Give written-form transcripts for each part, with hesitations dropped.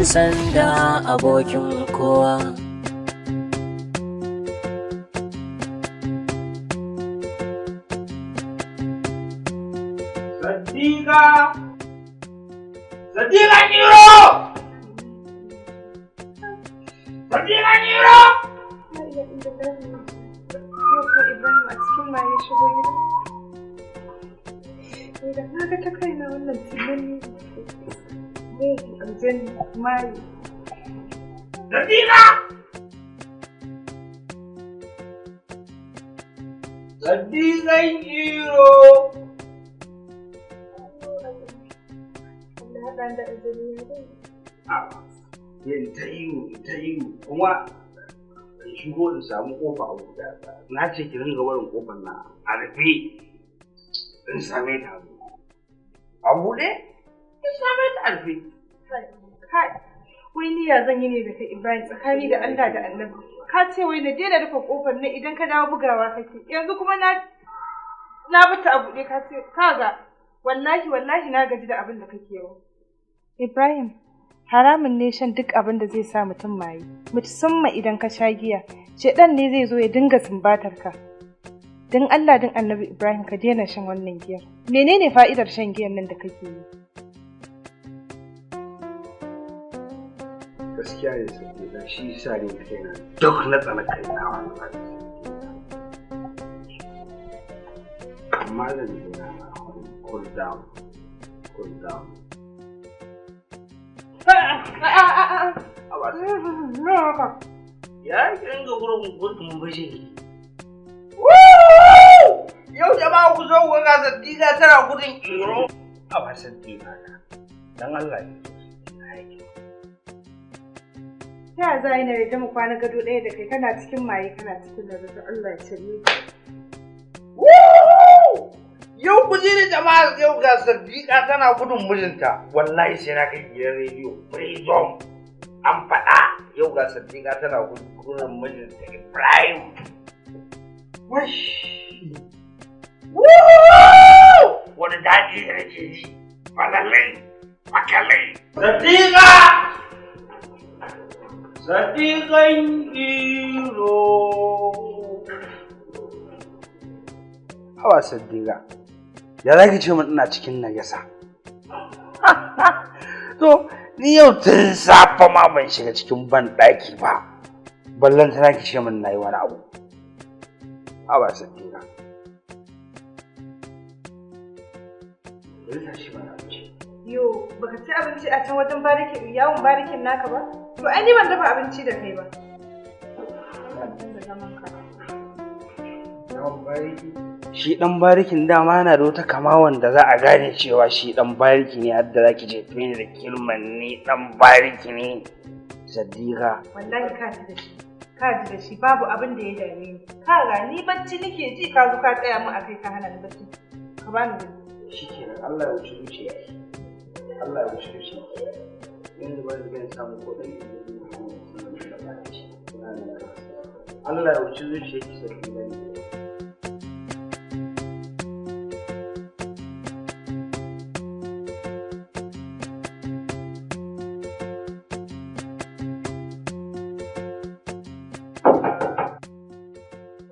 sanda abokin kowa. Sadiqa Kiro! Sadiqa Kiro! Yau ko Ibrahim a cikin maye shigo gida? Da na ga ta kaina wannan tunani zai yi aljanna maye. Sadiqa! Sadiqa Kiro! Da azumi yin ta yi kuma in shigo in samu kofa a buɗe na ce ki ringa barin kofar na a rufe in same ta a buɗe in same ta a rufe. Kai, wai niyya zan yi ne da kai Ibrahim tsakani da Allah da Annabi. Ka ce wai na daina rufe kofar nan idan ka dawo bugawa kake. Yanzu kuma na bata a buɗe ka ce kaga wallahi na gaji da abin da kake yi. Ibrahim, haramun ne shan duk abin da zai sa mutum maye, musamman idan ka sha giya, shedan ne zai zo ya dinga sumbatar ka. Don Allah din Annabi Ibrahim ka daina shan wannan giyar. Menene fa'idar shan giyar nan da kake yi? Gaskiya ne sai da shi sa ne kaina duk na tsana kaina wannan. Amma da ni na cool down. Ya kinga gudun bashi. Yau jama'a ku zo ga Sadiqa tana gudun Kiro. A ba Sadiqa dan Allah ne. Ta za ina da mu kwana gado ɗaya da kai kana cikin maye kana cikin nazar Allah ya shirye ka. Yau ku ji ni jama'a yau ga Sadiqa tana gudun mijinta. Wallahi sai na kai gidan rediyo. Freedom. An faɗa yau ga Sadiqa tana gudun mijinta Ibrahim. Wish. Wani daɗi da nake ji. Makalai. Sadiqa! Sadiqan Kiro. Hawa Sadiqa. Ya za ki ce min ina cikin najasa? To, ni yau tun safa ma ban shiga cikin banɗaki ba. Ballan tana ki ce min na yi wani abu. Hawa Sadiqa. Yo, baka ci abinci a can wajen yawon barikin naka ba? To, ai ni ban dafa abinci da kai ba. Shi ɗan barikin dama yana da wata kama wanda za a gane cewa shi ɗan bariki ne har da za ki jefe ni da kilman ni ɗan bariki ne. Sadiqa. Wallahi ka ji da shi babu abin da ya dame ni. Ka ga ni bacci nake ji ka zo ka tsaya mu a kai ka hana ni bacci. Ka bani da shi kenan Allah ya wuce zuciya. Allah ya wuce zuciya. Yanzu ba zai samu ko ɗan Allah ya wuce zuciya ki Sadiqa ne.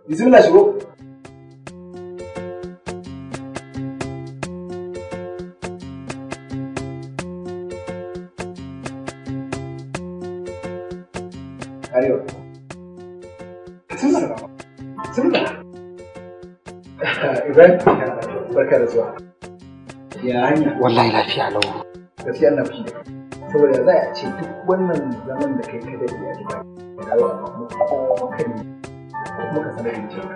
Bismillah shigo. Arewa. Bismillah. Ibrahim, barka da zuwa. Ya hanya? Wallahi lafiya lau. Gaskiya na fushi. Saboda za a ce duk wannan zaman da kai ka dade a gida. Allah mu kai muka sanar da cewa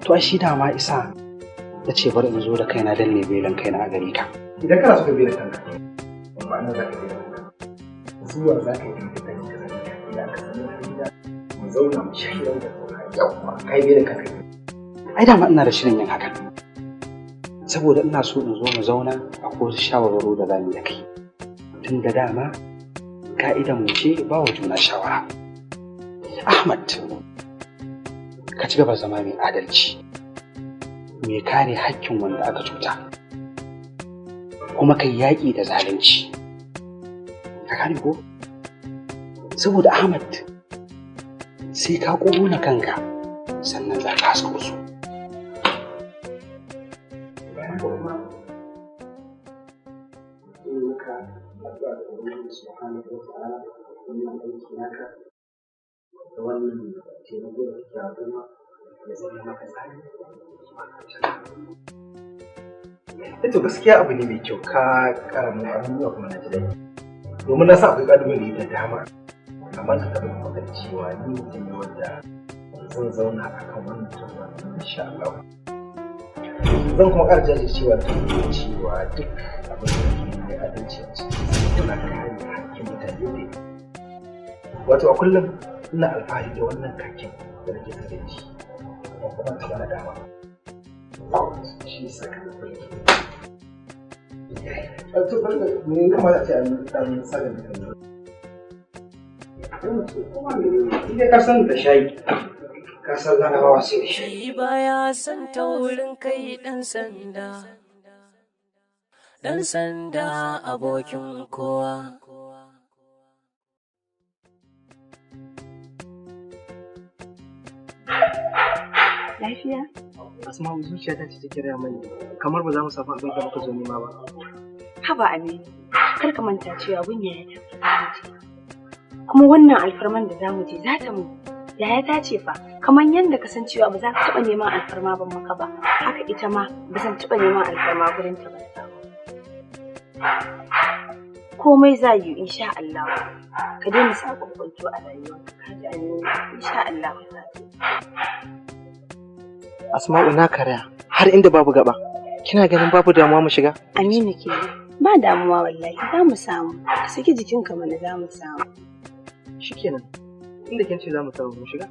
to shi dama isa da ce bari in zo da kaina dan ne belan kaina a gare ka idan kana so ka bela kanka ba nan za ka bela kanka zuwa za ka yi da kanka idan ka sanar da gida mu zauna mu shirya da yawa kai bela kanka ai dama ina da shirin yin haka saboda ina so in zo mu zauna a ko shawarwaro da zamu da kai tun da dama ka'idan mu ce ba wa juna shawara Ahmad ka ci gaba zama mai adalci mai kare haƙƙin wanda aka cuta kuma kai yaƙi da zalunci ka gane ko saboda Ahmad sai ka ƙona kanka sannan za ka hasko su. Ito gaskiya abu ne mai kyau ka karamin abubuwa kuma na ji daɗi. Domin na sa akwai ƙalubale da dama, amma na taɓa maka cewa ni mutum ne wanda zan zauna a kan wannan turba insha Allah. Zan kuma ƙara jajircewa da cewa duk abin da ke mai adalci a cikin suna kare hakkin mutane ne. Wato a kullum ina alfahari da wannan kakin da nake tafe da shi, ba kuma taɓa na dama. Shi saka da farki. To farka ne kamar a ce an ɗan saka da kan Ida ka san da shayi, ka san larabawa sai da shayi. Shi baya san taurin kai ɗan sanda abokin kowa. Lafiya? Asma'u zuciya ta ce ta kira mani, kamar ba za mu samu abin da muka zo nema ba. Haba Aminu, kar ka manta cewa gun yaya ta ce. Kuma wannan alfarman da zamu je za ta mu. Yaya ta ce fa, kamar yadda ka san cewa ba za ka taɓa neman alfarma ban maka ba, haka ita ma ba zan taɓa neman alfarma gurin ta ba. Komai za yi insha Allah. Ka daina sa kwakwanto a rayuwarka, ka ji Aminu, insha Allah za ta. Asma'u na karaya har inda babu gaba. Kina ganin babu damuwa mu shiga? Aminu ke ba damuwa wallahi za mu samu. Ka saki jikinka mana za mu samu. Shikenan. Inda kin ce za mu samu mu shiga?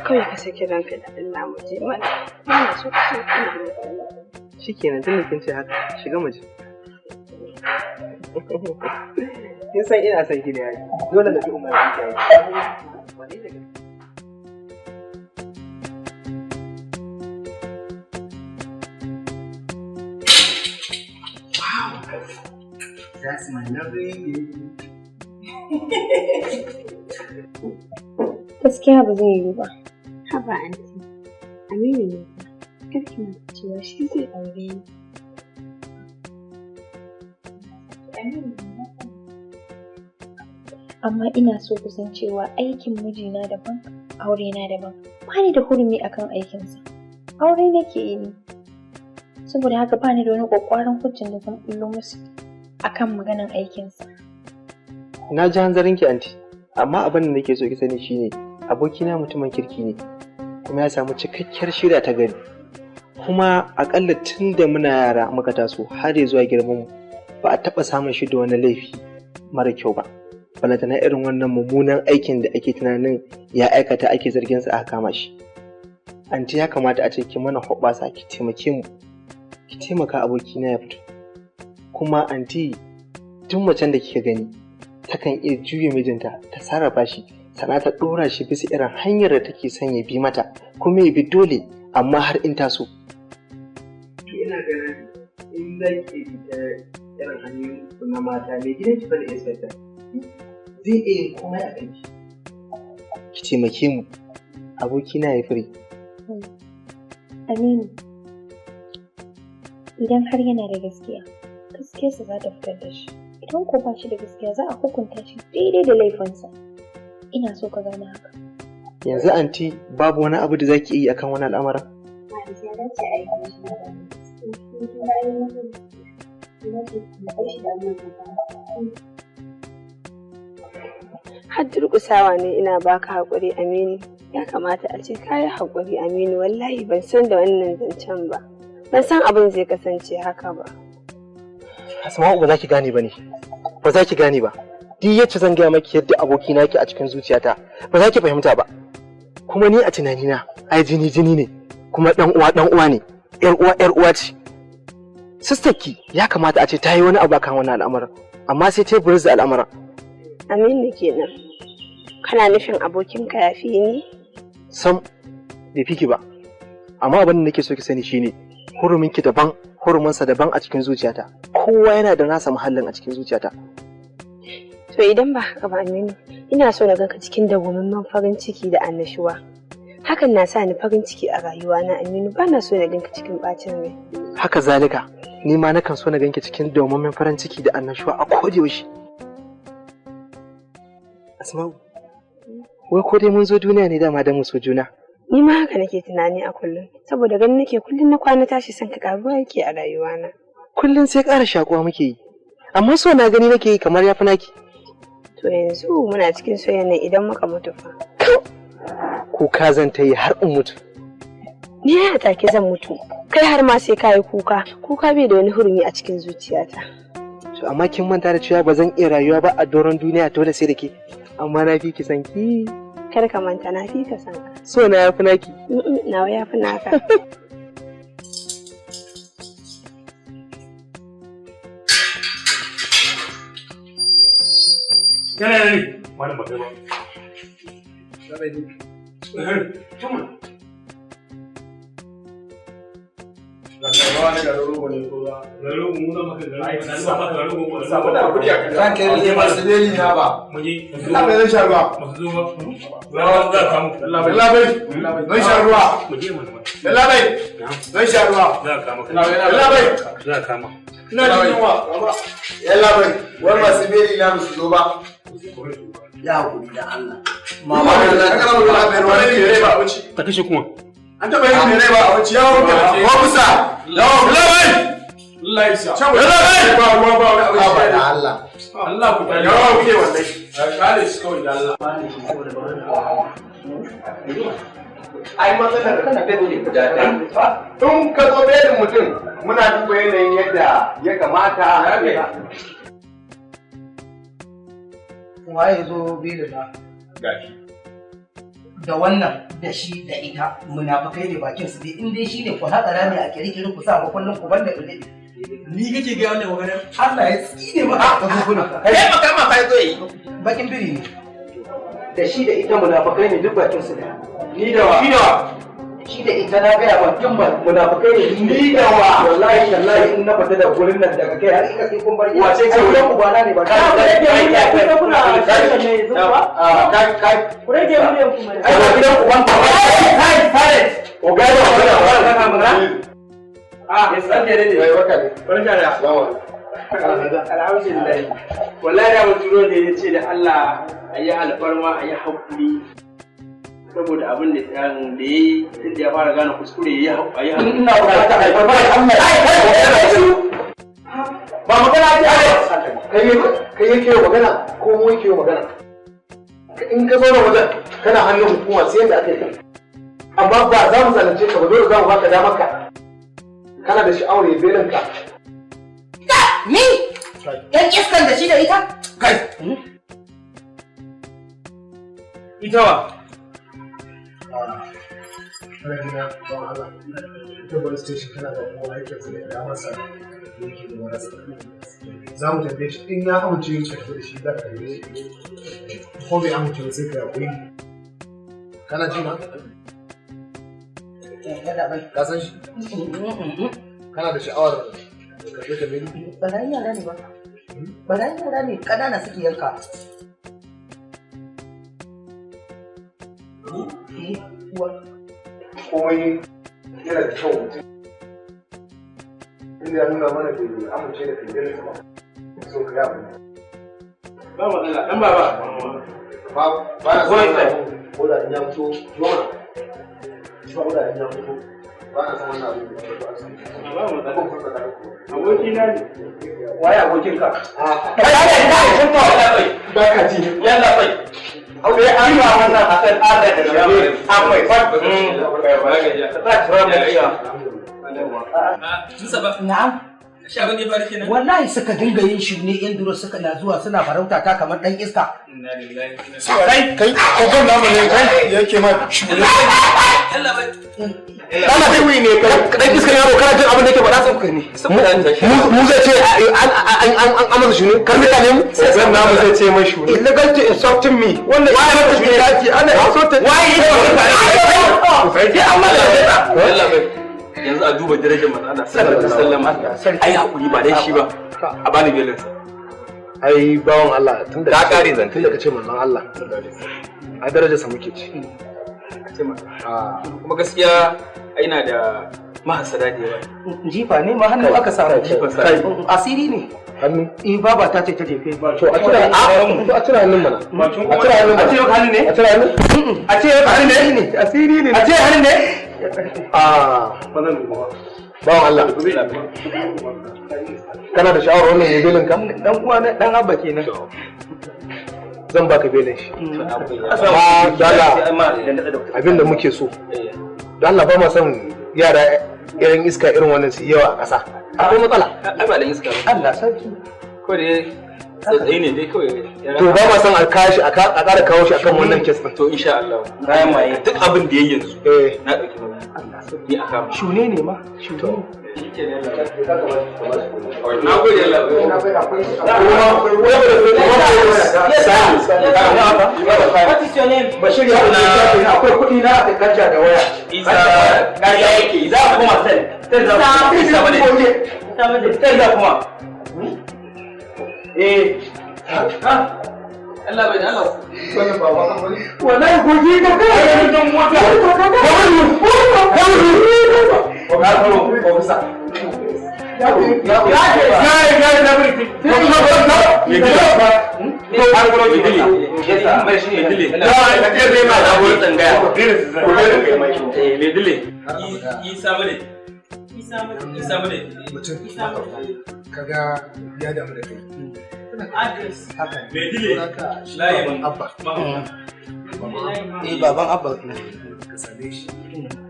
Kawai ka saki ranka da Allah mu je mana. Ina so ka saki ranka. Shikenan tunda kin ce haka shiga mu je. Kin san ina son ki da yayi. Dole da ki umarni ki yi. Wani da That's my lovely baby. Gaskiya ba zai yi ba. Haba anti, Aminu ne fa. Karki na cewa shi zai aure ni. Amma ina so ku san cewa aikin mijina daban, aurena daban. Ba ni da hurumi akan aikinsa. Aure nake yi ni. Saboda haka ba ni da wani ƙwaƙwaran hujjan da zan bullo musu akan maganan aikinsa. Na ji hanzarinki anti, amma abin da nake so ki sani shine abokina mutumin kirki ne, kuma ya samu cikakkiyar shirya ta gari. Kuma akalla tun da muna yara muka taso har ya zuwa girmanmu ba a taɓa samun shi da wani laifi mara kyau ba. Balantana irin wannan mummunan aikin da ake tunanin ya aikata ake zargin sa aka kama shi. Anti ya kamata a ce ki mana hoɓɓasa ki taimake mu, ki taimaka abokina ya fito. Kuma anti tun macen da kika gani takan iya juya mijinta ta sarrafa shi sana ta ɗora shi bisa irin hanyar da take son ya bi mata kuma ya bi dole amma har in taso. Ina ganin in za ki bi ta irin hanyoyin na mata mai gidan ki bane inspector zai iya yin komai a kanki. Ki taimake mu abokina ya fure. Aminu, idan har yana da gaskiya, gaskiyarsa za ta fitar da shi. Idan ko ba shi da gaskiya za a hukunta shi daidai da laifinsa. Ina so ka gane haka. Yanzu anti babu wani abu da zaki yi akan wani al'amarin? Har durƙusawa ne ina baka haƙuri Aminu. Ya kamata a ce ka yi haƙuri Aminu, wallahi ban san da wannan zancen ba. Ban san abin zai kasance haka ba. Asma'u ba za ki gane ba ne. Ba za ki gane ba. Duk yacce zan gaya maki yadda abokina yake a cikin zuciyata ba za ki fahimta ba. Kuma ni a tunanina ai jini ne kuma ɗan uwa ne. Yar uwa ce. Sisterki ya kamata a ce ta yi wani abu akan wannan al'amarin, amma sai ta yi buris da al'amarin. Aminu kenan. Kana nufin abokinka ya fi ni? Sam bai fi ki ba. Amma abin da nake so ki sani shine huruminki daban, huruminsa daban a cikin zuciyata. Kowa yana da nasa muhallin a cikin zuciyata. To idan ba haka ba Aminu, ina so na ganka cikin dawwammamen farin ciki da annashuwa. Hakan na sa ni farin ciki a rayuwana Aminu, ba na so na ganka cikin bacin rai. Haka zalika, ni ma nakan so na ganki cikin dawwammamen farin ciki da annashuwa a kodayaushe. Asma'u, wai ko dai mun zo duniya ne dama da mu so juna? Ni ma haka nake tunani a kullum, saboda ganin nake kullum na kwana tashi son ka karuwa yake a rayuwana. Kullum sai ƙara shakuwa muke yi, amma so na gani nake yi kamar yafi naki. To yanzu muna cikin soyayya idan muka mutu fa. Kuka zan ta yi har in mutu. Ni ya take zan mutu, kai har ma sai kayi kuka. Kuka bai da wani hurumi a cikin zuciyata. To amma kin manta da cewa ba zan iya rayuwa ba a doron duniya dole sai da ke. Amma na fi ki san ki. Kar ka manta na fi ka san ka. So na yafi naki. Nawa yafi naka. Yana ne? Wani ba kai ba. Tuma. Ya hakuri da Allah. Mama da ta kana magana da ruwa ne ba abinci. Ta kashe kuma. An taba yin mere ba abinci ya wuce. Ko kusa. Labai. Allah ya sa. Labai. Ba ruwa ba wani abinci ba da Allah. Allah ku tare. Yawa kuke wannan. Kale shi kawai da Allah. Ai matsalar kana da ne guda ɗaya. Tun ka zo belin mutum muna duba yanayin yadda ya kamata. Waye zo belin na? Gashi. Da wannan da shi da ita munafukai ne bakin su dai in dai shi ne ku haɗa rami a kirkirin ku sa ba kullum ku banda ku dai. Ni kake ga wannan magana? Allah ya tsine maka ka zo kuna. Kai maka ma kai zo yi. Bakin biri ne. Da shi da ita munafukai ne duk bakin su da. Ni da wa? Shi da wa? Shi da ita na gaya ba kin munafukai ne Ni da wa? wallahi wallahi in na fita da gurin nan daga kai har ika sai kun bar gida. Wace ce wurin ku bana ne ba ka da ne kuna kuna ne zuwa. Kai. Ku rage miliyan ku mai. Ai ba gidan ku ban kai fare. O ga da wannan kana magana? Ya san da ne. Wai waka ne. Barka da. Alhamdulillah. Wallahi da muturo ne yace da Allah ayi alfarma ayi hakuri. Saboda abin da ya yi tunda ya fara gane kuskure ya yi hakuri. Ina bukata alfarma da Allah. Ba magana ce kai yake magana ko mu yake magana. In ka zo da wajen kana hannun hukuma sai yadda aka yi. Amma ba za mu zalunce ka ba dole za mu baka damar ka. Kana da sha'awar ya belin ka. Ni? Yan iskan da shi da ita? Kai! Ita wa? za mu tambaye shi in ya amince yin tafi da shi za ka yi ko bai amince sai ka yaƙuri kana ji na? ka san shi? kana da sha'awar ka je ka beni? Barayin yara ne ba. Barayin yara ne ƙanana suke yanka. Komai yana da kyau mutum. Inda ya nuna mana da amince da kai da ba. So ka ga abu. Ba matsala, dan baba. Ba na son ko da in ya fito, jona. Ko da in ya fito, ba na son wannan abu. Ba matsala. Aboki na ne. Waye abokin ka? Ba ka ji. Yalla bai. Aure an ba wannan hakan ada da gabe an mai fat Na'am. Shagon ne fara kenan. Wallahi suka dinga yin shi ne yan duro suka na zuwa suna farauta ta kamar dan iska. kai ko kan namu ne kai yake ma Allah bai. Kana dai wuri ne kai dan iska yaro kana jin abin da yake faɗa sai ne. Mu zai ce an amsa shi ne kar mutane mu zan namu zai ce mai shi ne. Illegal to insulting me. Wannan why not to yaki ana insulting. Why is it? Sai Allah ya Allah bai. Yanzu a duba darajar manzana sallallahu alaihi wasallam ai hakuri ba dai shi ba a bani belin ai bawon Allah tun da ka kare zan tun da kace manzon Allah a darajarsa muke ci kuma gaskiya ina da mahasada da yawa. Jifa ne ma hannu aka sa asiri ne. Hannu? Baba ta ce ta jefe ba. To a cira hannun mana. A cira hannun mana. A ce hannu ne? A cira hannun? A ce hannu ne? Asiri ne. A ce hannu ne? Bawan Allah. Kana da sha'awar wannan belin ka? Dan uwa na dan abba kenan. Zan baka belin shi. Amma dala abinda muke so. Da Allah ba ma son yara irin iska irin wannan su yawa a ƙasa. Akwai matsala. Ai ba da iska ba. Allah sarki. Ko dai tsaye ne dai kawai. To ba ma son a ƙara kawo shi akan wannan kes ɗin. To insha Allah. Kayan maye duk abin da yayi yanzu. Na ɗauki nauyi. Allah sarki a kama. Shune ne ma. Shune. Na gode Allah. What is your name? Bashir ya akwai kuɗi na da kanta da waya. Isa ƙarya yake. Za ku kuma sai. Isa bane. Kuma. Allah bai Allah. Wallahi goji ka kai don mota. Kaga ya damu da kai. Haka layin abba. Baban abba. Ka same shi.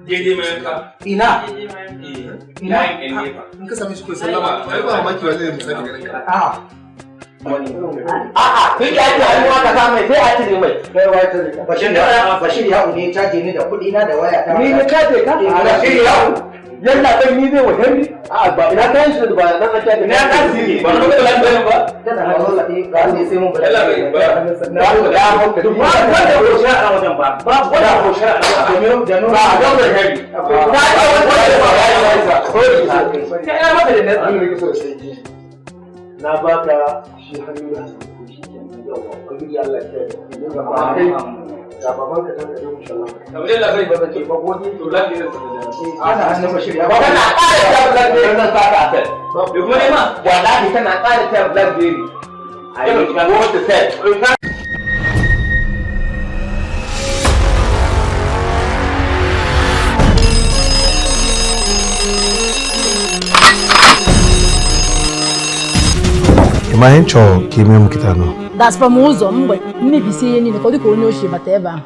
Daidai mai yanka. Ina. In ka same shi ko sallama, ai ba mamaki ba zai musaki ganin ka. A'a, kai ka yi hannuwa ka sa mai sai a cire mai. Bashir ya ne caje ni da kuɗi na da waya ta. Ni ne caje ka? Bashir ya yalla kai ni zai wajen ni? A'a ba ina kayan shi ba nan na caje. Ina ka siri ba na da lafiya ba. Tana da Allah ga ne sai mun ba. Allah bai ba. Na da hauka. Ba da hoshar a wajen ba. Ba da hoshar a wajen. Da nuna ba da hari. Na ga wanda ba ya yi ba. Kai ina maka da nan so sai ji. Na baka shi hannu da yawa ubangiji Allah ya yi ga baban ka tanka yau insha Allah kamar yadda zai bada ke bagoni to lafiya ana hannun bashir ya baba na ƙara ta blackberry nan saka a kai da kuma ma wallahi kana ƙara ta blackberry I don't know what to say Imahencho kime mkitano. That's from Uzo mwe. Mimi siye ni ko di ko ni o se mateba.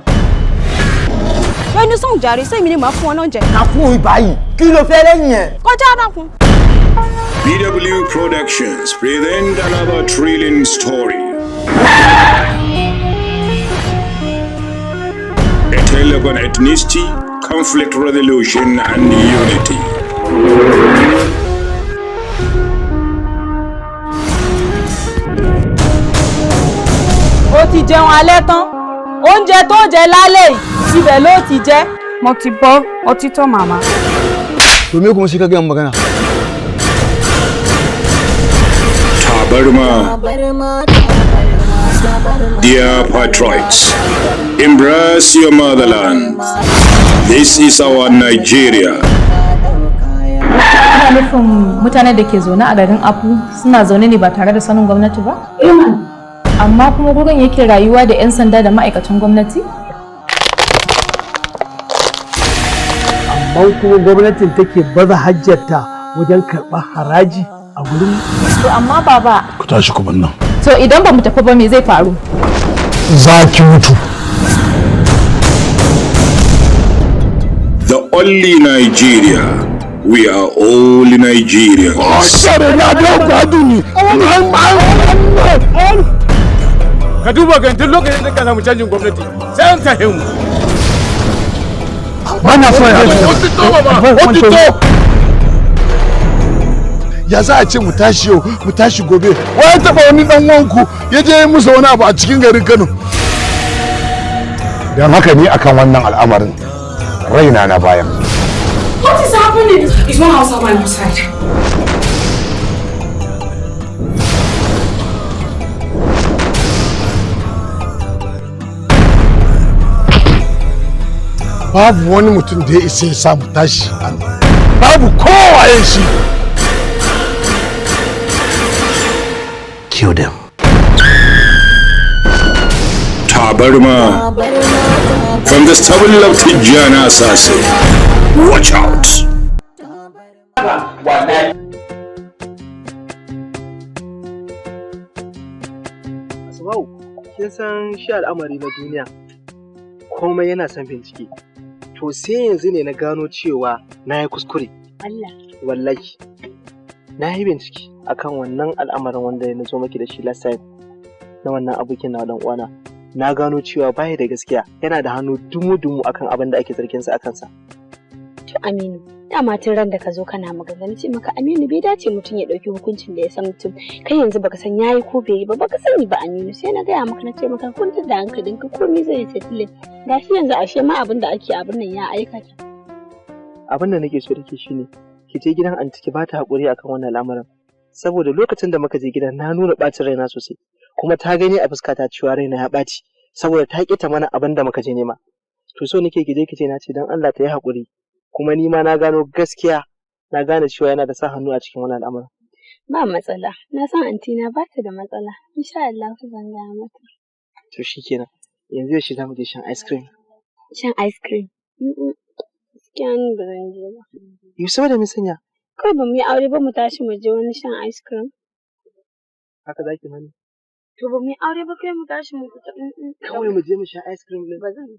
We ni son jare se mi ni ma fún ọ na je. Na fún ibayi. Kí ló fẹ́ lẹ́yìn ẹ? Kọjá dákun. BW Productions present another thrilling story. A tale of an ethnicity, conflict resolution and unity. Ó ti jẹun alẹ́ tán. Oúnjẹ tó jẹ lálẹ́ yìí ibẹ̀ ló ti jẹ. Mo ti bọ́ ọtí tó màmá. To me kuma shi ka ga magana? Tabarma. Dear patriots, embrace your motherland. This is our Nigeria. Ana nufin mutanen da ke zaune a garin Apu suna zaune ne ba tare da sanin gwamnati ba? Amma kuma gurin yake rayuwa da 'yan sanda da ma'aikatan gwamnati? Amma kuma gwamnatin take baza hajjarta wajen karɓar haraji a gurin. To amma baba. Ku tashi ku nan. To idan ba mu tafi ba me zai faru? Za ki mutu. The only Nigeria. We are all Nigerians. Ka duba gantin lokacin da ka samu canjin gwamnati sai an tahe mu. Bana so ya ya za a ce mu tashi yau mu tashi gobe wai taba wani dan wanku ya je musu wani abu a cikin garin Kano. Dan haka ni akan wannan al'amarin raina na bayan. What is happening? It's one house outside. babu wani mutum da ya isa ya samu tashi babu kowaye shi. Kill them. Tabarma from the stable of Tijjana Assassin. Watch out. Asma'u, kin san shi al'amari na duniya komai yana son bincike. To sai yanzu ne na gano cewa na yi kuskure. Allah. Wallahi. Na yi bincike akan wannan al'amarin wanda na zo maki da shi last time na wannan abokin na dan uwana. Na gano cewa baya da gaskiya, yana da hannu dumu-dumu akan abin da ake zargin sa akan sa. To Aminu, dama tun ran da ka zo kana magana ce maka Aminu bai dace mutum ya dauki hukuncin da ya san mutum. Kai yanzu baka san yayi ko bai yi ba, baka sani ba Aminu. Sai na gaya maka na ce maka kunta da hankalinka komai zai settle. Gashi yanzu ashe ma abin da ake abin nan ya aikata. Abin da nake so dake shine ki je gidan anti ki bata hakuri akan wannan al'amarin. Saboda lokacin da muka je gidan na nuna bacin raina sosai. Kuma ta gani a fuskata cewa raina ya ɓaci saboda ta ƙi ta mana abin da muka je nema. To so nake ki je ki ce na ce dan Allah ta yi haƙuri. Kuma ni ma na gano gaskiya, na gane cewa yana da sa hannu a cikin wannan al'amarin. Ba matsala, na san anti na ba ta da matsala. Insha Allah ku zan gaya mata. To shikenan. Yanzu yaushe za mu je shan ice cream. Shan ice cream? Gaskiya ni ba zan je ba. Yusuf da sanya. Kai ba mu yi aure ba mu tashi mu je wani shan ice cream. Haka zaki mani. To ba mu yi aure ba kai mu tashi mu fita. Kawai mu je mu sha ice cream din. Ba zan je.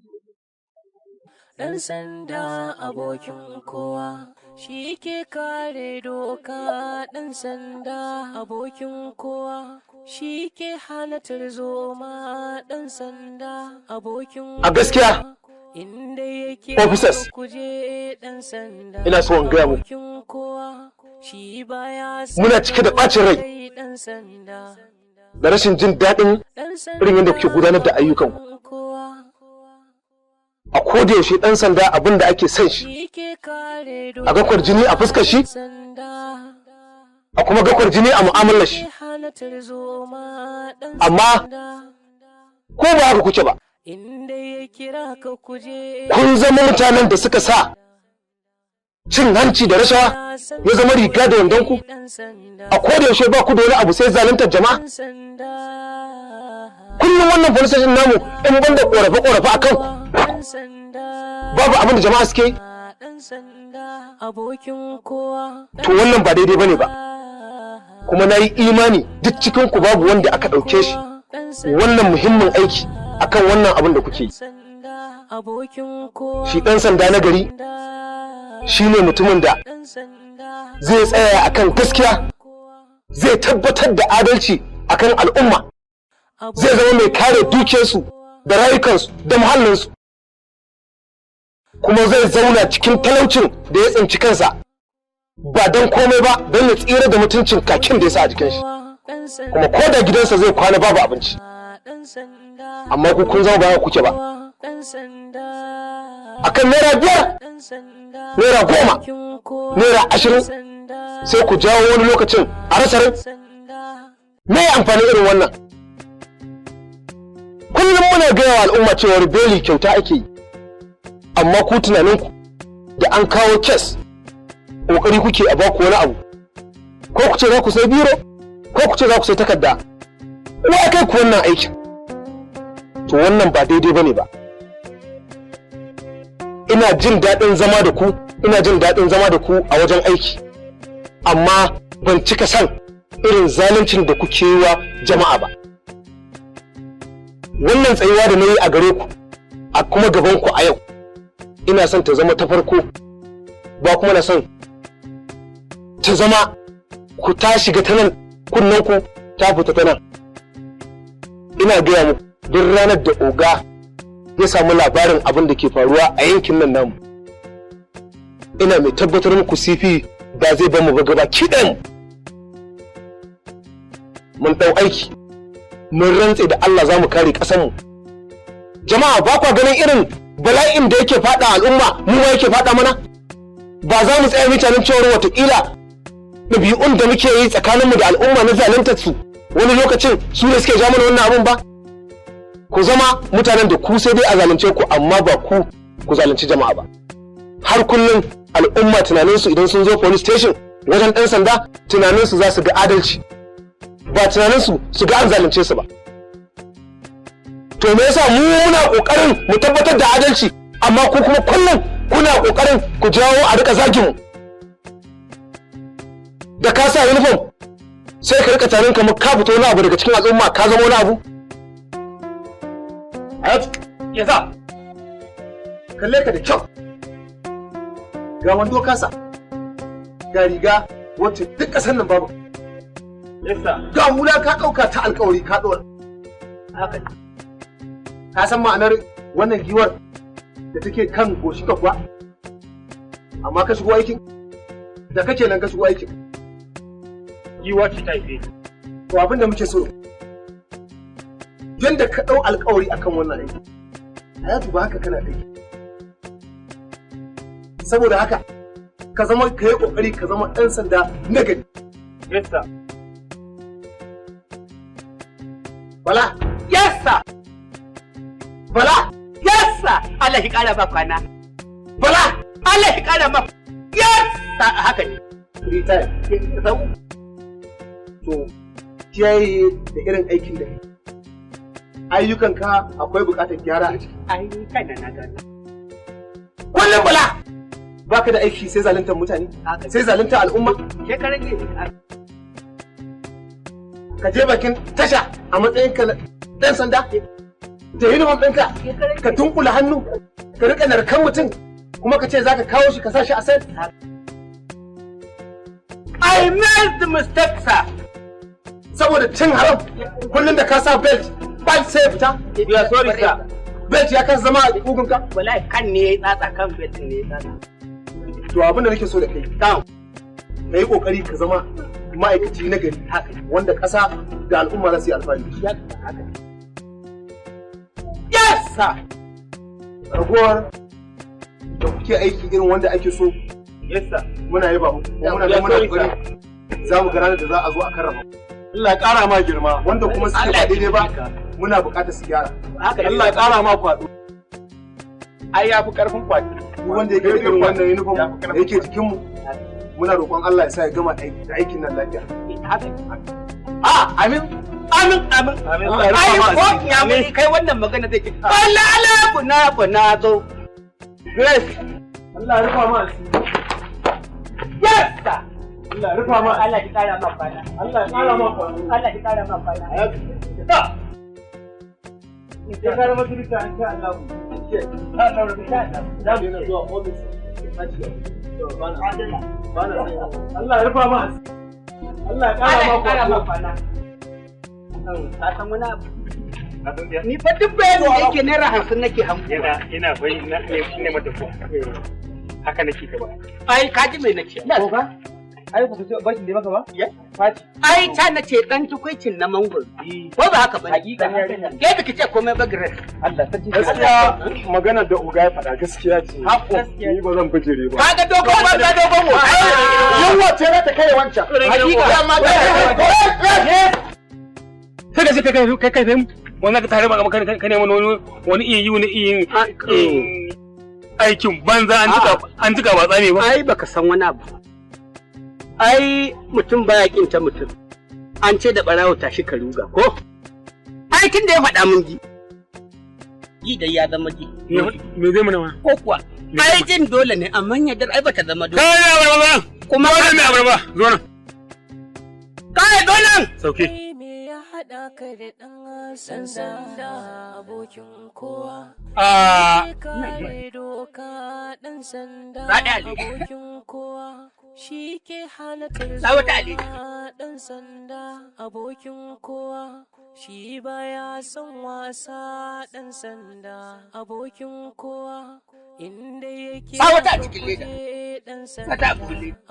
Ɗan sanda abokin kowa shi ke kare doka. Ɗan sanda abokin kowa shi ke hana tarzoma. Ɗan sanda abokin a gaskiya officers ina so in gaya muku muna cike da ɓacin rai da rashin jin daɗin irin yadda kuke gudanar da ayyukanku. A koda yaushe ɗan sanda abin da ake son shi, a ga kwarjini a fuskar shi, a kuma ga kwarjini a mu'amalar shi. Amma ko ba haka kuke ba, kun zama mutanen da suka sa cin hanci da rashawa ya zama riga da wandonku. A koda yaushe ba ku da wani abu sai zaluntar jama'a. Kullum wannan police station namu in banda korafe-korafe a kanku. Babu abin da jama'a suke yi. To wannan ba daidai bane ba. Kuma na yi imani duk cikinku babu wanda aka ɗauke shi wannan muhimmin aiki akan wannan abin da kuke yi. Shi ɗan sanda na gari shi ne mutumin da zai tsaya akan gaskiya, zai tabbatar da adalci akan al'umma, zai zama mai kare dukiyarsu da rayukansu da muhallinsu, kuma zai zauna cikin talaucin da ya tsinci kansa ba don komai ba don ya tsira da mutuncin kakin da ya sa a jikin shi, kuma ko da gidansa zai kwana babu abinci. Amma ku kun zama ba kuke ba. Akan naira 5, naira 10, naira 20 sai ku jawo wani lokacin a rasa rai. Me amfani irin wannan? Kullum muna gaya wa al'umma cewar beli kyauta ake yi, amma ku tunaninku da an kawo kes ƙoƙari kuke a baku wani abu, ko ku ce za ku sai biro ko ku ce za ku sai takarda. Wa kai ku wannan aikin? To wannan ba daidai bane ba. Ina jin daɗin zama da ku, ina jin daɗin zama da ku a wajen aiki, amma ban cika san irin zaluncin da kuke yi wa jama'a ba. Wannan tsayuwa da na yi a gare ku, a kuma gaban ku a yau, ina son ta zama ta farko, ba kuma na son ta zama ku ta shiga ta nan, kunnen ku ta fita ta nan. Ina gaya muku duk ranar da oga ya samu labarin abin da ke faruwa a yankin nan namu, ina mai tabbatar muku CP ba zai bamu ba gaba kiɗan. Mun ɗau aiki, mun rantse da Allah za mu kare ƙasarmu. Jama'a ba kwa ganin irin bala'in da yake faɗa al'umma mu ma yake faɗa mana? Ba za mu tsaya mutanen cewar watakila ɗabi'un da muke yi tsakaninmu da al'umma na zaluntar su wani lokacin su ne suke ja mana wannan abun ba? Ku zama mutanen da ku sai dai a zalunce ku amma ba ku ku zalunci jama'a ba. Har kullum al'umma tunaninsu idan sun zo police station wajen ɗan sanda tunaninsu za su ga adalci, ba tunaninsu su ga an zalunce su ba. To me yasa mu muna ƙoƙarin mu tabbatar da adalci amma ku kuma kullum kuna ƙoƙarin ku jawo a rika zagin mu? Da ka sa uniform sai ka rika tarin kamar ka fito wani abu daga cikin al'umma, ka zama wani abu. Ya sa kalle ka da kyau, ga wando kasa, ga riga wacce duk ƙasar nan babu, ga hula ka ɗauka ta alƙawari ka ɗora. Haka ne. Ka san ma'anar wannan giwar da take kan goshi ka kuwa? Amma ka shigo aikin? Da kake nan ka shigo aikin? Giwa ce ta haife. To abin da muke so, yanda ka ɗau alƙawari akan wannan aiki, Hayatu ba haka kana aiki. Saboda haka, ka zama ka yi ƙoƙari ka zama ɗan sanda na gari. Yes sir. Bala. Yes sir. Bala. Yes sir. Allah ya ƙara ba kwana. Bala. Allah ya ƙara ma. Yes sir. Haka ne. Retire. To, kiyaye da irin aikin da ayyukanka akwai buƙatar gyara a ciki. Ayyukan da na gano. Kullum Bala. Baka da aiki sai zaluntar mutane, sai zaluntar al'umma. Shekaran ne ka je bakin tasha a matsayin ka ɗan sanda da uniform ɗinka ka dunkula hannu ka riƙa narkan mutum kuma ka ce za ka kawo shi ka sa shi a sai. I made the mistake sir. Saboda cin haram kullum da ka sa belt sai ya fita. You are sorry sir. Belt ya kan zama a kugunka? Wallahi kan ne ya yi tsatsa, kan belt ne ya tsatsa. To abin da nake so da kai, ka yi kokari ka zama ma'aikaci na gari wanda ƙasa da al'umma za su yi alfahari. Yes sir. Ragowar da kuke aiki irin wanda ake so, yes sir, muna yaba muku, muna da muna kokari za mu gara da za a zo a karrama. Allah ya ƙara ma girma, wanda kuma suke ba daidai ba muna buƙatar su gyara. Allah ya ƙara ma kwaɗo. Ai ya fi ƙarfin kwaɗo. Wanda yake irin wannan uniform da yake jikinmu, muna roƙon Allah ya sa ya gama aikin nan lafiya. Amin. Ai ya mai kai wannan magana zai ki. Allah kuna zo. Grace. Allah ya rufa ma. Yes. Allah ya rufa ma. Allah ya kara ma kwana. Allah ya kara ma kwana. Allah ya kara ma kwana. Ya kara mata rika insha Allah. Allah ya rufa ma. Allah ya kara ma kwana. Ka san wani abu? Ni fa duk bayanin da yake naira 50 nake hanku. Ina bai ne mata ko. Haka nake ka ba. Ai ka ji me nake? Ko ba? Ai ba ku ce bashin da maka ba? Ya? Faci. Ai ta nace dan tukuicin na mangoro. Ko ba haka ba? Hakika. Ke da kace komai ba gare. Allah sarki. Gaskiya magana da uga ya faɗa gaskiya ce. Hakko. Ni ba zan bijire ba. Kaga dogon ba ga dogon mu. Yunwa ce za ta kai wancan. Hakika ma ga. Sai da kai wannan ka tare maka ka ne wani iya yi wani iya aikin banza an tuka ba tsame ba. Ai baka san wani abu. Ai mutum baya kinta mutum. An ce da barawo tashi ka ruga ko? Aikin da ya faɗa mun ji. Ji da ya zama ji. Me zai mana ma? Ko kuwa? Ai jin dole ne amma yadda ai bata zama dole. Kai ya barba. Kuma kai me barba? Zo nan. Kai zo nan. Sauke. Haɗa ka da ɗan sanda abokin kowa. Kare doka ɗan sanda abokin kowa. Shi ke hana tarzoma ɗan sanda abokin kowa. Shi baya son wasa ɗan sanda abokin kowa. Inda yake ɗan sanda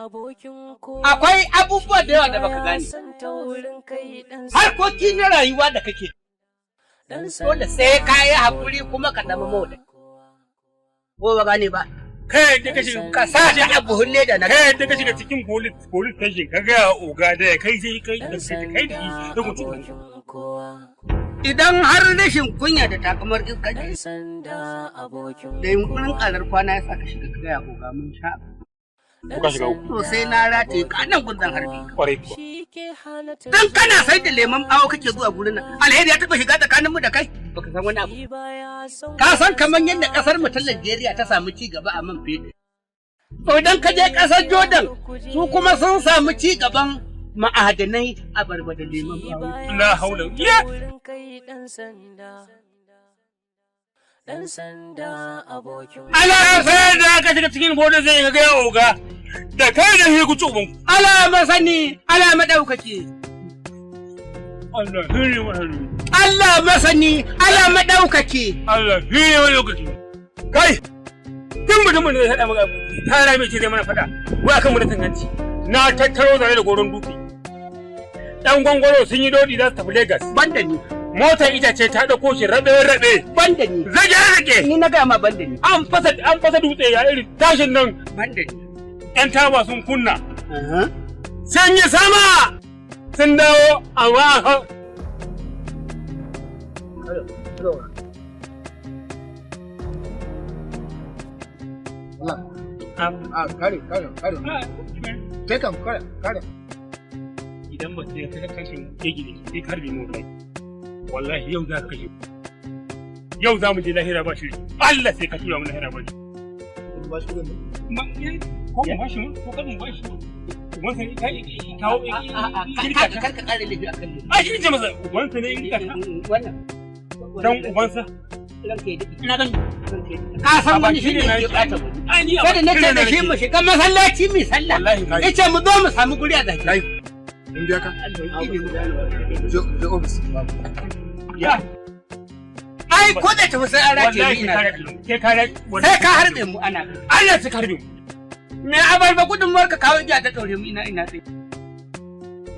abokin kowa. Akwai abubuwa da yawa da baka gane. Harkoki na rayuwa da kake. Dole sai ka yi haƙuri kuma ka zama mawada. Ko ba gane ba? Kai da kashi ka sa shi a buhun leda na. Kai da kashi da cikin police station ka ga oga da kai sai kai da kai da shi da mutum. Idan har rashin kunya da takamar iskanci da yunkurin ƙarar kwana ya saka shiga ka gaya goga mun sha. Kuka shiga uku. To sai na rataye ka nan gundan harbi. Kwarai kuwa. Dan kana sai da lemon bawo kake zuwa gurin nan. Alheri ya taɓa shiga tsakanin mu da kai. Baka san wani abu. Ka san kamar yadda ƙasar mu ta Najeriya ta samu ci gaba a man fetur. To idan ka je ƙasar Jordan su kuma sun samu ci gaban ma'adanai a barbada lemon bawo. Na haula. Ya! Dan sanda abokin. Ala sai da ka shiga cikin bodin zai ga ya oga. Da kai da shi ku tsuban. Ala masani, ala madaukaki. Allah hiri wani. Allah masani, ala madaukaki. Allah hiri wani lokaci. Kai! Tun mutumin da zai haɗa maka tara mai ce zai mana faɗa. Wai akan mutum hanci. Na tattaro zare da goron dutse. Ɗan gwangwaro sun yi dodi za su tafi Legas. Banda ni. Motar itace ta ɗauko shi rabe-rabe. Banda ni. Rage-rage. Ni na gama banda ni. An fasa dutse ya irin tashin nan. Banda ni. ‘Yan taba sun kunna. Sun yi sama. Sun dawo amma kare. Kai kam kare. Idan ba sai ka kashin kegi ne sai ka harbe mu wallahi. Wallahi yau za ka kashe. Yau za mu je lahira ba shiri. Allah sai ka tura mu lahira ba shiri. Ba shi ne. Ko mu ba shi mu ko kan mu ba shi. Wannan sai kai kawo kirka ka karka kare lafi akan ni. A shi ce masa ubansa ne kirka. Wannan. Dan ubansa. Ina gan ka san wani shi ne ke bata mu. Kada na ce da shi mu shiga masallaci mai sallah. Yace mu zo mu samu guri a zaki. In biya ka? Je ofis. Ya. Ai ko da tafi sai an rake ni ina. Sai ka harbe mu ana. Allah sai ka harbe mu. Me abarba gudunmuwar ka kawo jiya ta ɗaure mu ina sai.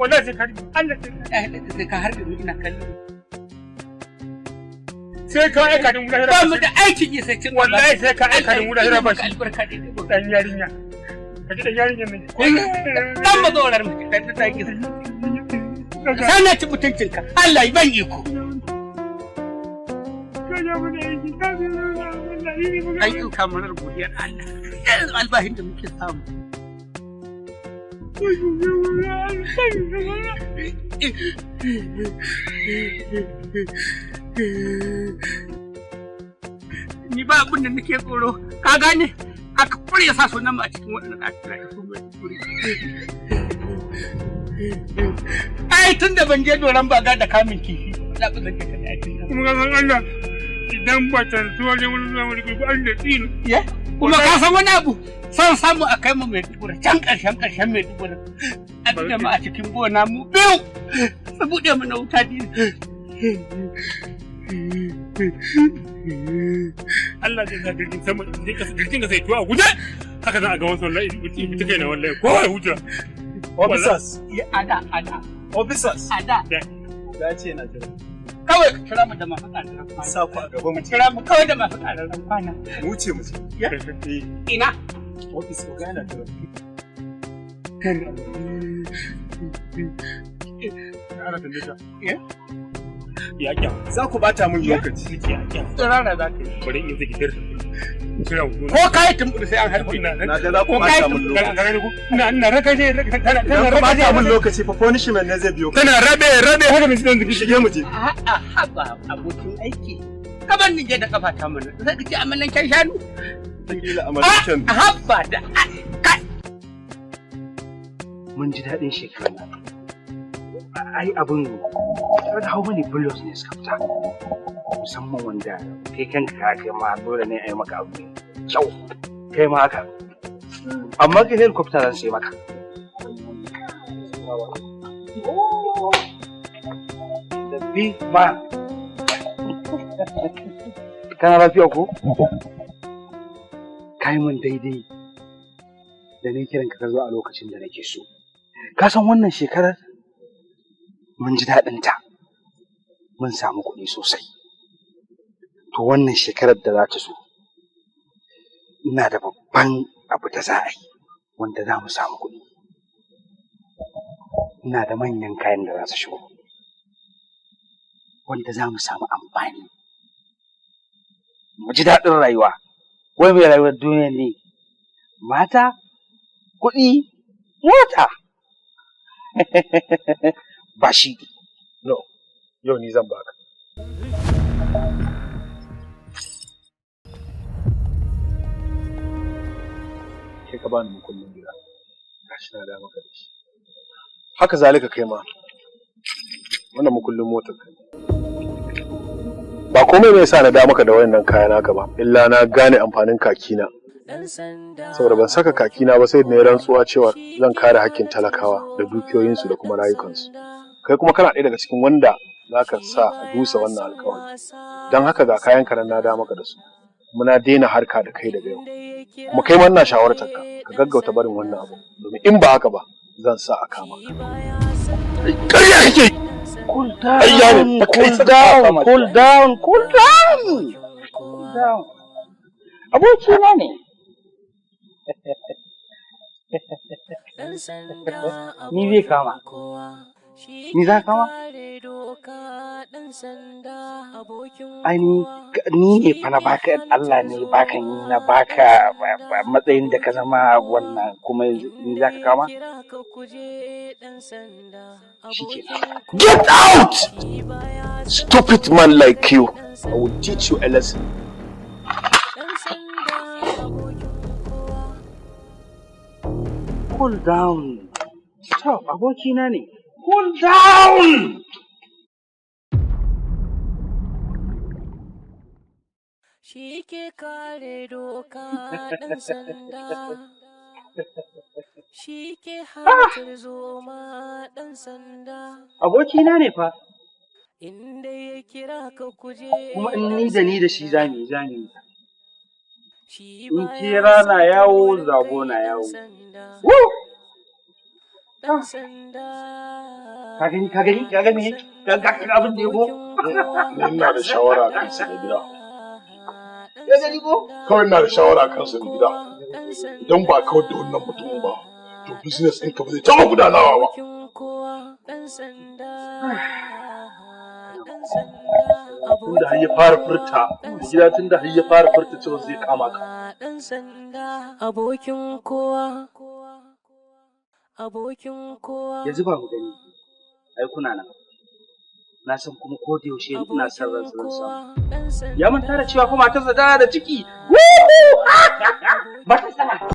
Wallahi sai ka harbe. Allah sai ka harbe mu ina kallon. Sai ka aika da mu lahira. Ba mu da aikin yi sai cin. Wallahi sai ka aika da mu lahira ba shi. Albarka dai. Dan yarinya. Kaji dan yarinyar ne. Dan mazorar mu ta gisa. Sana ci mutuncinka. Allah ya ban iko. Aikin kamarar godiyar Allah. Irin albahin da muke samu. Ni ba abin da nake tsoro. Ka gane? Aka kure sa sunan mu a cikin waɗannan ɗakin su mai kuri. Ai tun da ban je doron baga da kamin kifi. Da ba zan kai aikin nan. Kuma ga Allah idan ba ta zuwa ne wani zuwa wani gugu an da tsino. Ya? Kuma ka san wani abu son samu a kai mu mai dubura can ƙarshen mai dubura. A da mu a cikin gona mu biyu. Su buɗe mu na wuta dina. Allah zai sa jirgin sama jirgin ka sai tuwa a guje haka zan a ga wasu wallahi ita kai na wallahi ko ya huta. Officers. Ada. Officers. Ada. Ya ce na jira. Kawai ka kira mu da masu ƙararren kwana. Sa ku a gaba mu. Kira mu kawai da masu ƙararren kwana. Mu ce mu ce. Ya? Ina? Office ga yana jira. Ana tambaye ta. Ya? Ya kya. Za ku bata min lokaci. Ya kya. Tsirara za ka yi. Bari in zaki dir. Ko kai tumbur sai an harbi. Na ga za ku bata min lokaci. Na raka je tana bata min lokaci fa punishment ne zai biyo. Tana rabe haka mai sidan shige mu je. A'a haba abokin aiki. Kaban ni je da kafa ta mana. Sai ka ce amalan kan shanu. Kila amalan kan. Haba da kai. Mun ji daɗin shekarar nan. Ai abin da hau mani billions ne suka fita. Musamman wanda kai kanka ka kai ma dole ne a yi maka abu mai kyau. Kai ma haka. Amma ka helicopter zan sai maka. The big man. Kana lafiya ko? Kai mun daidai da ne kiran ka zo a lokacin da nake so. Ka san wannan shekarar mun ji daɗinta, mun samu kuɗi sosai. To wannan shekarar da za ta zo, ina da babban abu da za a yi wanda za mu samu kuɗi. Ina da manyan kayan da za su shigo. wanda za mu samu amfani mu ji daɗin rayuwa. Wai mai rayuwar duniya ne mata, kuɗi, mota. Ba shi. No, yau ni zan baka. Kai ka bani mukullin gida. Gashi na da maka da shi. Haka zalika kai ma. Wannan mukullin motar ka. Ba komai ne yasa na da maka da wayannan kaya naka ba, illa na gane amfanin kakina. Saboda ban saka kakina ba sai na yi rantsuwa cewa zan kare hakkin talakawa da dukiyoyinsu da kuma rayukansu. Kai kuma kana ɗaya daga cikin wanda za ka sa a dusa wannan alkawari. Don haka ga kayan nan na da maka da su. Muna daina harka da kai daga yau. Kuma kai ma ina shawartar ka gaggauta barin wannan abu. Domin in ba haka ba zan sa a kama ka. Ƙarya kake! Cool down, cool down, cool down, cool down, cool down. Abokina ne. Ni zai kama. Ni za kama? Ai ni ne fa na baka, Allah ne baka, ni na baka matsayin da ka zama wannan, kuma ni za ka kama? Get out! Stupid man like you. I will teach you a lesson. Cool down. Stop, abokina ne. Cool down! Shi ke kare doka ɗan sanda. Shi ke hatar zoma ɗan sanda. Abokina ne fa. Inda ya kira ka kuje. Kuma in ni da shi zami. In kira na yawo, zabo na yawo. Ka gani abin da ya go? Ina da shawara kan su da gida. Kawai ina da shawara kan su da gida. Idan ba kawai da wannan mutumin ba, to business ɗinka ba zai taɓa gudanawa ba. Tunda har ya fara furta, gida tunda har ya fara furta cewa zai kama ka. Abokin kowa. Yanzu ba mu gani, ai kuna nan. Na san kuma ko da yaushe ina son ransa. Ya manta da cewa kuma matarsa tana da ciki. Mata sana.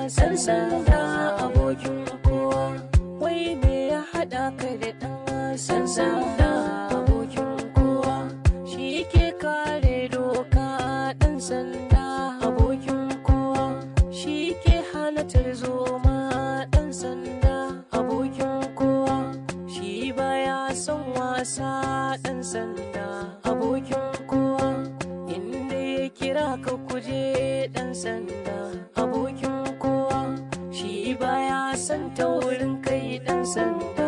Ɗan sanda abokin kowa, wai me ya haɗa ka da ɗan sanda abokin kowa, shi ke kare doka ɗan sanda abokin kowa, shi ke hana tarzoma ɗan sanda abokin kowa, shi baya son wasa ɗan sanda abokin kowa, inda ya kira ka kuje ɗan sanda abokin kowa, shi baya son taurin kai ɗan sanda.